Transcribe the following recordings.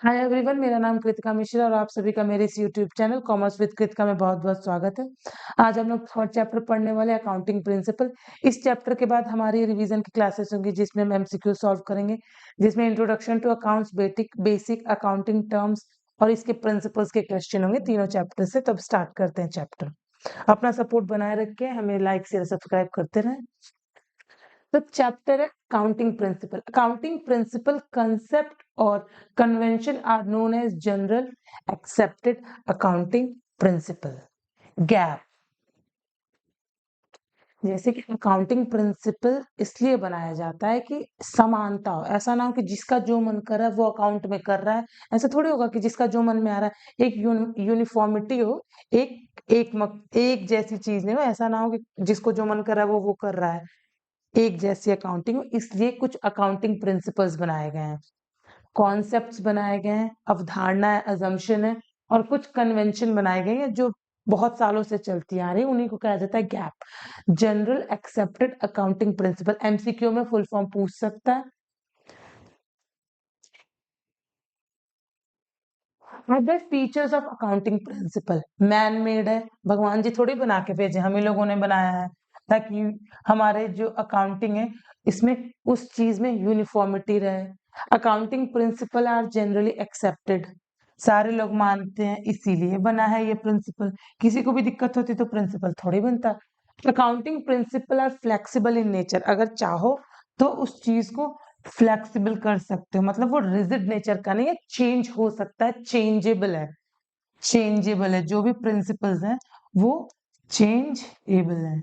Hi everyone, मेरा नाम कृतिका मिश्रा और आप सभी का मेरे इस YouTube channel commerce with Kritika में बहुत बहुत स्वागत है। आज हम लोग थर्ड चैप्टर पढ़ने वाले अकाउंटिंग प्रिंसिपल। इस चैप्टर के बाद हमारी रिवीजन की क्लासेस होंगी जिसमें हम एमसीक्यू सॉल्व करेंगे, जिसमें introduction to accounts, basic accounting terms और इसके प्रिंसिपल्स के क्वेश्चन होंगे तीनों चैप्टर से। तब स्टार्ट करते हैं चैप्टर। अपना सपोर्ट बनाए रख के हमें लाइक शेयर सब्सक्राइब करते रहें। तो चैप्टर है accounting principle. Accounting principle concept और convention are known as general accepted accounting principle, GAAP. जैसे कि अकाउंटिंग प्रिंसिपल इसलिए बनाया जाता है कि समानता हो। ऐसा ना हो कि जिसका जो मन कर रहा है वो अकाउंट में कर रहा है। ऐसा थोड़ी होगा कि जिसका जो मन में आ रहा है। एक यूनिफॉर्मिटी हो, एक जैसी चीज नहीं हो। ऐसा ना हो कि जिसको जो मन कर रहा है वो कर रहा है। एक जैसी अकाउंटिंग हो, इसलिए कुछ अकाउंटिंग प्रिंसिपल्स बनाए गए हैं, कॉन्सेप्ट्स बनाए गए हैं, अवधारणा है, अजम्पशन है, और कुछ कन्वेंशन बनाए गए हैं जो बहुत सालों से चलती आ रही है। उन्हीं को कहा जाता है gap, general accepted accounting principal. MCQ में फुल फॉर्म पूछ सकता है। Other features of accounting principle, man made है, भगवान जी थोड़ी बना के भेजे, हम ही लोगों ने बनाया है ताकि हमारे जो अकाउंटिंग है इसमें उस चीज में यूनिफॉर्मिटी रहे। Accounting principle are generally accepted, सारे लोग मानते हैं, इसीलिए बना है ये प्रिंसिपल। किसी को भी दिक्कत होती तो प्रिंसिपल थोड़ी बनता। Accounting principle are flexible in nature, अगर चाहो तो उस चीज को फ्लेक्सिबल कर सकते हो, मतलब वो रिजिड नेचर का नहीं है, चेंज हो सकता है, चेंजेबल है। चेंजेबल है, जो भी प्रिंसिपल्स हैं वो चेंजेबल है,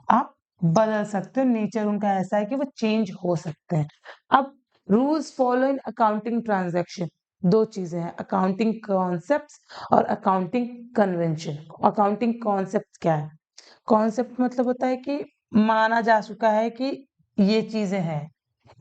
आप बदल सकते हो। नेचर उनका ऐसा है कि वो चेंज हो सकते हैं। अब rules follow in accounting transaction, दो चीजें हैं, अकाउंटिंग कॉन्सेप्ट्स और अकाउंटिंग कन्वेंशन। अकाउंटिंग कॉन्सेप्ट क्या है? कॉन्सेप्ट मतलब होता है कि माना जा चुका है कि ये चीजें हैं,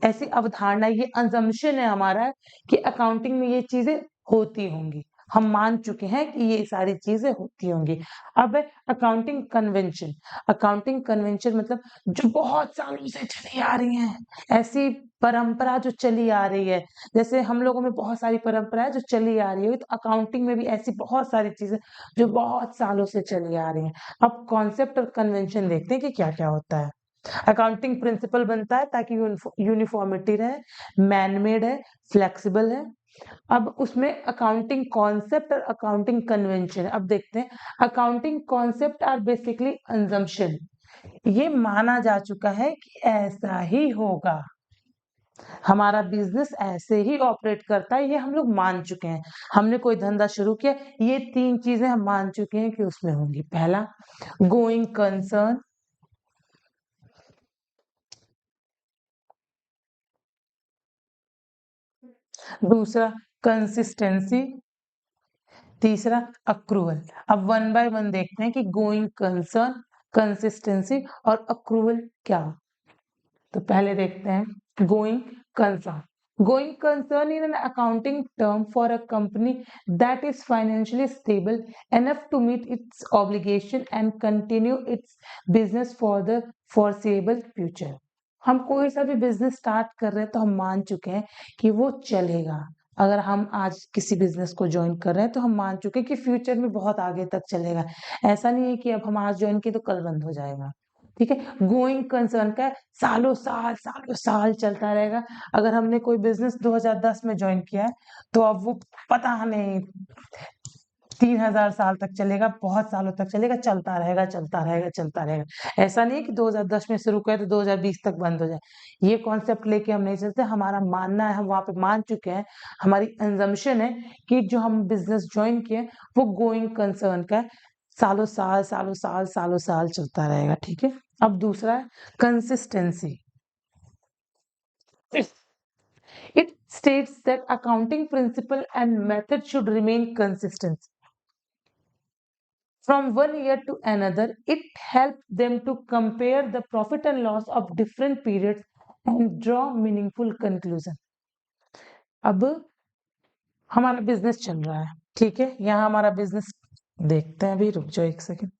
ऐसी अवधारणा, ये अजम्पशन है हमारा कि अकाउंटिंग में ये चीजें होती होंगी, हम मान चुके हैं कि ये सारी चीजें होती होंगी। अब है अकाउंटिंग कन्वेंशन। अकाउंटिंग कन्वेंशन मतलब जो बहुत सालों से चली आ रही है, ऐसी परंपरा जो चली आ रही है। जैसे हम लोगों में बहुत सारी परंपरा है जो चली आ रही है, तो अकाउंटिंग में भी ऐसी बहुत सारी चीजें जो बहुत सालों से चली आ रही हैं। अब कॉन्सेप्ट और कन्वेंशन देखते हैं कि क्या क्या होता है। अकाउंटिंग प्रिंसिपल बनता है ताकि यूनिफॉर्मिटी रहे, मैनमेड है, फ्लेक्सिबल है। अब उसमें अकाउंटिंग कॉन्सेप्ट और अकाउंटिंग कन्वेंशन, अब देखते हैं। Accounting concept are basically assumption, ये माना जा चुका है कि ऐसा ही होगा, हमारा बिजनेस ऐसे ही ऑपरेट करता है, ये हम लोग मान चुके हैं। हमने कोई धंधा शुरू किया, ये तीन चीजें हम मान चुके हैं कि उसमें होंगी। पहला, गोइंग कंसर्न। दूसरा, कंसिस्टेंसी। तीसरा, अक्रूवल। अब वन बाय वन देखते हैं कि गोइंग कंसर्न, कंसिस्टेंसी और अक्रूवल क्या। तो पहले देखते हैं going concern. Going concern is an accounting term for a company that is financially stable enough to meet its obligation and continue its business for the foreseeable future. हम कोई सा भी बिजनेस स्टार्ट कर रहे हैं तो हम मान चुके हैं कि वो चलेगा। अगर हम आज किसी बिजनेस को ज्वाइन कर रहे हैं तो हम मान चुके हैं कि फ्यूचर में बहुत आगे तक चलेगा। ऐसा नहीं है कि अब हम आज ज्वाइन किए तो कल बंद हो जाएगा। ठीक है, गोइंग कंसर्न का सालों साल चलता रहेगा। अगर हमने कोई बिजनेस 2010 में ज्वाइन किया है तो अब वो पता नहीं 3000 साल तक चलेगा, बहुत सालों तक चलेगा, चलता रहेगा, चलता रहेगा, चलता रहेगा। ऐसा नहीं है कि 2010 में शुरू किया तो 2020 तक बंद हो जाए। ये कॉन्सेप्ट लेके हम नहीं चलते। हमारा मानना है, हम वहां पे मान चुके हैं, हमारी कंजम्पशन है कि जो हम बिजनेस ज्वाइन किए वो गोइंग कंसर्न का है, सालों साल चलता रहेगा। ठीक है। अब दूसरा है consistency. It states that accounting principle and method should remain consistent from one year to another. It helps them to compare the profit and loss of different periods and draw meaningful conclusion. अब हमारा business चल रहा है, ठीक है, यहाँ हमारा business देखते हैं, अभी रुक जाओ एक सेकंड।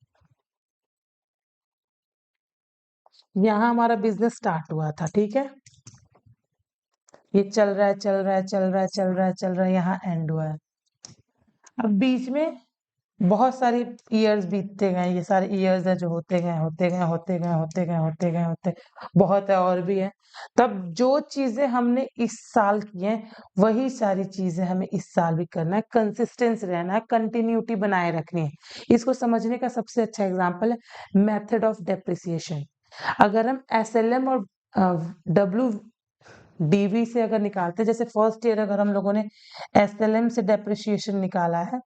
यहाँ हमारा बिजनेस स्टार्ट हुआ था, ठीक है, ये चल रहा है, चल रहा है, चल रहा है, चल रहा है, चल रहा है, यहाँ एंड हुआ है। अब बीच में बहुत सारी ईयर्स बीतते गए, ये सारे ईयर्स है जो होते गए, होते गए, होते गए, होते गए, होते गए, होते, बहुत है और भी है। तब जो चीजें हमने इस साल की हैं वही सारी चीजें हमें इस साल भी करना है, कंसिस्टेंस रहना है, कंटिन्यूटी बनाए रखनी है। इसको समझने का सबसे अच्छा एग्जाम्पल है मेथड ऑफ डेप्रिसिएशन। अगर हम SLM और WDV से अगर निकालते हैं, जैसे फर्स्ट ईयर अगर हम लोगों ने SLM से डेप्रिसिएशन निकाला है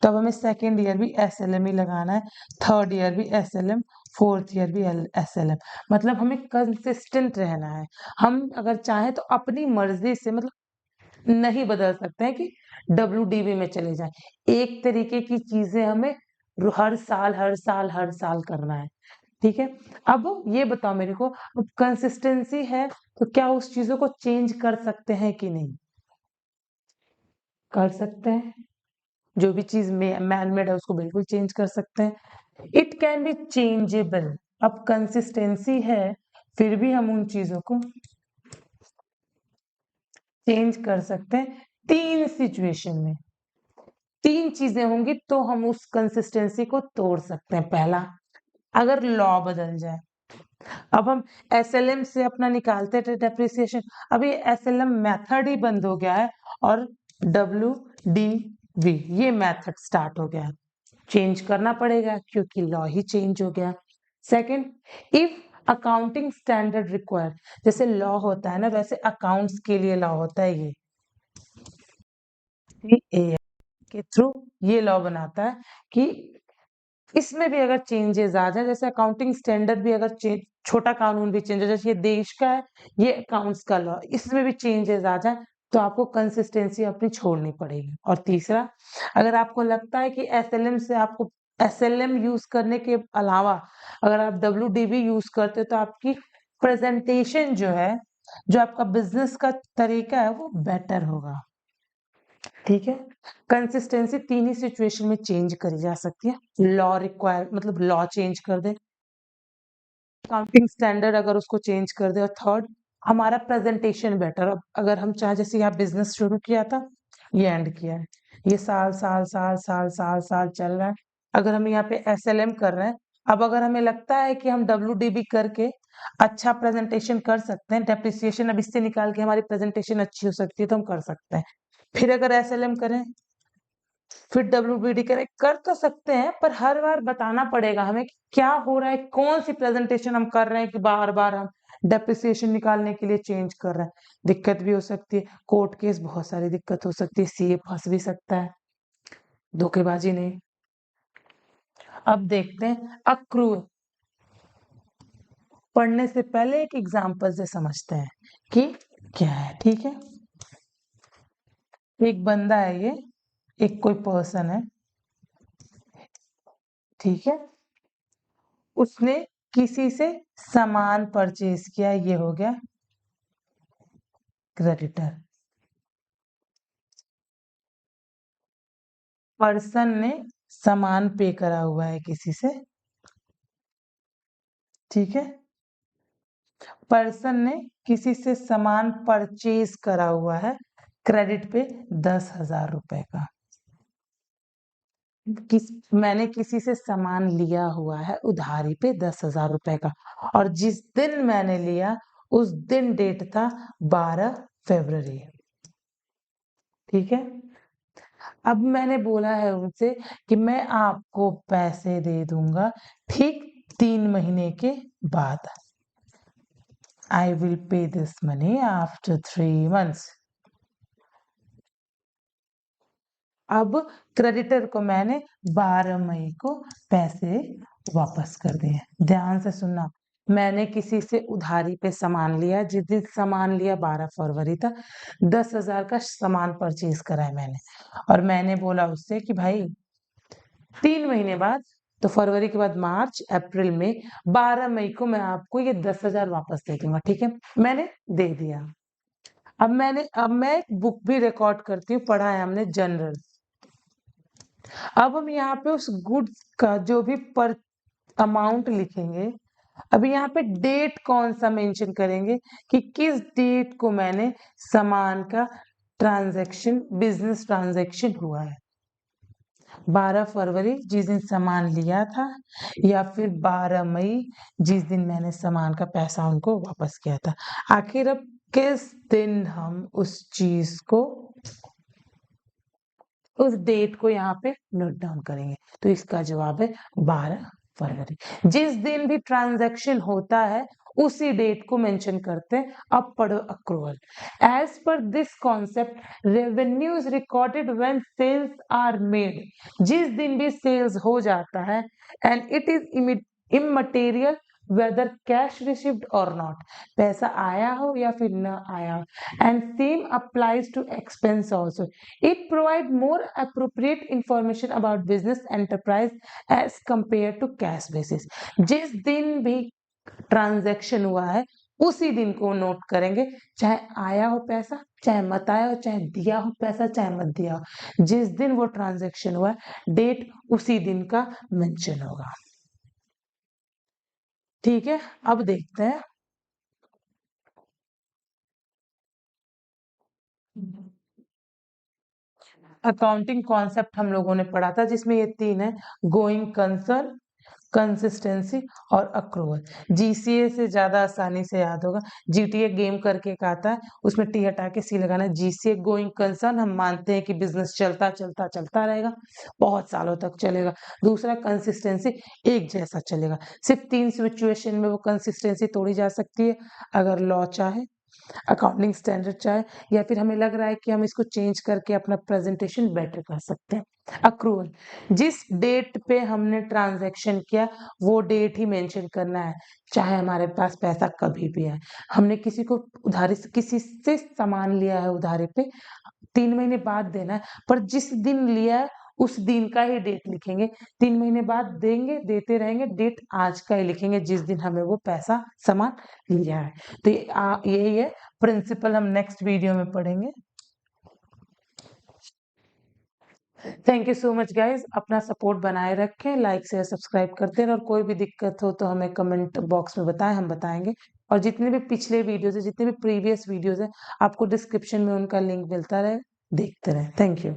तो अब हमें सेकेंड ईयर भी SLM ही लगाना है, थर्ड ईयर भी SLM, फोर्थ ईयर भी SLM। मतलब हमें कंसिस्टेंट रहना है। हम अगर चाहें तो अपनी मर्जी से मतलब नहीं बदल सकते हैं कि WDV में चले जाएं। एक तरीके की चीजें हमें हर साल हर साल हर साल करना है, ठीक है। अब ये बताओ मेरे को, अब कंसिस्टेंसी है तो क्या उस चीजों को चेंज कर सकते हैं कि नहीं? कर सकते हैं। जो भी चीज मैन मेड है उसको बिल्कुल चेंज कर सकते हैं। It can be changeable. अब कंसिस्टेंसी है फिर भी हम उन चीजों को चेंज कर सकते हैं 3 सिचुएशन में। 3 चीजें होंगी तो हम उस कंसिस्टेंसी को तोड़ सकते हैं। पहला, अगर लॉ बदल जाए। अब हम SLM से अपना निकालते थे डेप्रिसिएशन, अभी SLM मेथड ही बंद हो गया है और WDV ये मेथड स्टार्ट हो गया है। चेंज करना पड़ेगा क्योंकि लॉ ही चेंज हो गया। Second, if accounting standard require, जैसे लॉ होता है ना वैसे अकाउंट्स के लिए लॉ होता है, ये CAA के थ्रू ये लॉ बनाता है कि इसमें भी अगर चेंजेस आ जाए, जैसे अकाउंटिंग स्टैंडर्ड भी अगर छोटा कानून भी चेंज हो, जैसे ये देश का है, ये अकाउंट्स का लॉ, इसमें भी चेंजेस आ जाए तो आपको कंसिस्टेंसी अपनी छोड़नी पड़ेगी। और तीसरा, अगर आपको लगता है कि SLM से आपको SLM यूज करने के अलावा अगर आप WDV यूज करते हो तो आपकी प्रेजेंटेशन जो है, जो आपका बिजनेस का तरीका है वो बेटर होगा, ठीक है। कंसिस्टेंसी 3 ही सिचुएशन में चेंज करी जा सकती है। लॉ रिक्वायर मतलब लॉ चेंज कर दे, अकाउंटिंग स्टैंडर्ड अगर उसको चेंज कर दे, और थर्ड हमारा प्रेजेंटेशन बेटर। अब अगर हम चाहे, जैसे यहाँ बिजनेस शुरू किया था, ये एंड किया है, ये साल साल साल साल साल साल चल रहा है। अगर हम यहाँ पे SLM कर रहे हैं, अब अगर हमें लगता है कि हम WDB करके अच्छा प्रेजेंटेशन कर सकते हैं, डेप्रिसिएशन अब इससे निकाल के हमारी प्रेजेंटेशन अच्छी हो सकती है तो हम कर सकते हैं। फिर अगर SLM करें फिर WBD करें, कर तो सकते हैं पर हर बार बताना पड़ेगा हमें कि क्या हो रहा है, कौन सी प्रेजेंटेशन हम कर रहे हैं कि बार बार हम डेप्रिसिएशन निकालने के लिए चेंज कर रहे हैं। दिक्कत भी हो सकती है, कोर्ट केस, बहुत सारी दिक्कत हो सकती है, CA फंस भी सकता है, धोखेबाजी नहीं। अब देखते हैं अक्रू, पढ़ने से पहले एक एग्जाम्पल से समझते हैं कि क्या है, ठीक है। एक बंदा है, ये एक कोई पर्सन है, ठीक है। उसने किसी से सामान परचेज किया, ये हो गया क्रेडिटर। पर्सन ने सामान पे करा हुआ है किसी से, ठीक है। पर्सन ने किसी से सामान परचेज करा हुआ है क्रेडिट पे 10,000 रुपए का। मैंने किसी से सामान लिया हुआ है उधारी पे 10,000 रुपए का, और जिस दिन मैंने लिया उस दिन डेट था 12 फरवरी, ठीक है। अब मैंने बोला है उनसे कि मैं आपको पैसे दे दूंगा ठीक 3 महीने के बाद, I will pay this money after 3 months। अब क्रेडिटर को मैंने 12 मई को पैसे वापस कर दिए। ध्यान से सुनना, मैंने किसी से उधारी पे सामान लिया, जिस दिन सामान लिया 12 फरवरी था, 10,000 का सामान परचेज करा है मैंने, और मैंने बोला उससे कि भाई 3 महीने बाद, तो फरवरी के बाद मार्च अप्रैल में 12 मई को मैं आपको ये 10,000 वापस दे दूंगा, ठीक है। मैंने दे दिया। अब मैं एक बुक भी रिकॉर्ड करती हूँ, पढ़ा है हमने, जनरल। अब हम यहाँ पे उस गुड्स का जो भी पर अमाउंट लिखेंगे, अभी यहाँ पे डेट कौन सा मेंशन करेंगे कि किस डेट को मैंने सामान का ट्रांजैक्शन, बिजनेस ट्रांजैक्शन हुआ है। 12 फरवरी जिस दिन सामान लिया था, या फिर 12 मई जिस दिन मैंने सामान का पैसा उनको वापस किया था। आखिर अब किस दिन हम उस चीज को, उस डेट को यहाँ पे नोट डाउन करेंगे। तो इसका जवाब है 12 फरवरी। जिस दिन भी ट्रांजैक्शन होता है उसी डेट को मेंशन करते हैं। अब पढ़ो accrual. As per this concept revenue is recorded when sales are made. जिस दिन भी सेल्स हो जाता है and it is immaterial whether cash received और नॉट, पैसा आया हो या फिर न आया हो। And same applies to expense also. It provide more appropriate information about business enterprise as compared to cash basis. जिस दिन भी ट्रांजैक्शन हुआ है उसी दिन को नोट करेंगे, चाहे आया हो पैसा, चाहे मत आया हो, चाहे दिया हो पैसा, चाहे मत दिया हो। जिस दिन वो ट्रांजैक्शन हुआ है डेट उसी दिन का मेंशन होगा। ठीक है, अब देखते हैं अकाउंटिंग कॉन्सेप्ट हम लोगों ने पढ़ा था जिसमें ये तीन है, गोइंग कंसर्न, कंसिस्टेंसी और अक्रूवल। जीसीए से ज्यादा आसानी से याद होगा। जीटीए गेम करके एक आता है, उसमें टी हटा के सी लगाना है। जीसीए गोइंग कंसर्न, हम मानते हैं कि बिजनेस चलता चलता चलता रहेगा, बहुत सालों तक चलेगा। दूसरा कंसिस्टेंसी, एक जैसा चलेगा। सिर्फ 3 सिचुएशन में वो कंसिस्टेंसी तोड़ी जा सकती है, अगर लॉ चाहे, अकाउंटिंग स्टैंडर्ड चाहे, या फिर हमें लग रहा है कि हम इसको चेंज करके अपना प्रेजेंटेशन बेटर कर सकते हैं। अक्रूवल, जिस डेट पे हमने ट्रांजैक्शन किया वो डेट ही मेंशन करना है, चाहे हमारे पास पैसा कभी भी आए। हमने किसी को उधारी से, किसी से सामान लिया है उधारी पे, 3 महीने बाद देना है, पर जिस दिन लिया है उस दिन का ही डेट लिखेंगे। 3 महीने बाद देंगे, देते रहेंगे, डेट आज का ही लिखेंगे जिस दिन हमें वो पैसा सामान लिया है। तो यही है प्रिंसिपल, हम नेक्स्ट वीडियो में पढ़ेंगे। Thank you so much guys, अपना सपोर्ट बनाए रखें, लाइक शेयर सब्सक्राइब करते रहें, और कोई भी दिक्कत हो तो हमें कमेंट बॉक्स में बताएं, हम बताएंगे। और जितने भी पिछले वीडियोस है, जितने भी प्रीवियस वीडियोस है, आपको डिस्क्रिप्शन में उनका लिंक मिलता रहे, देखते रहें। Thank you.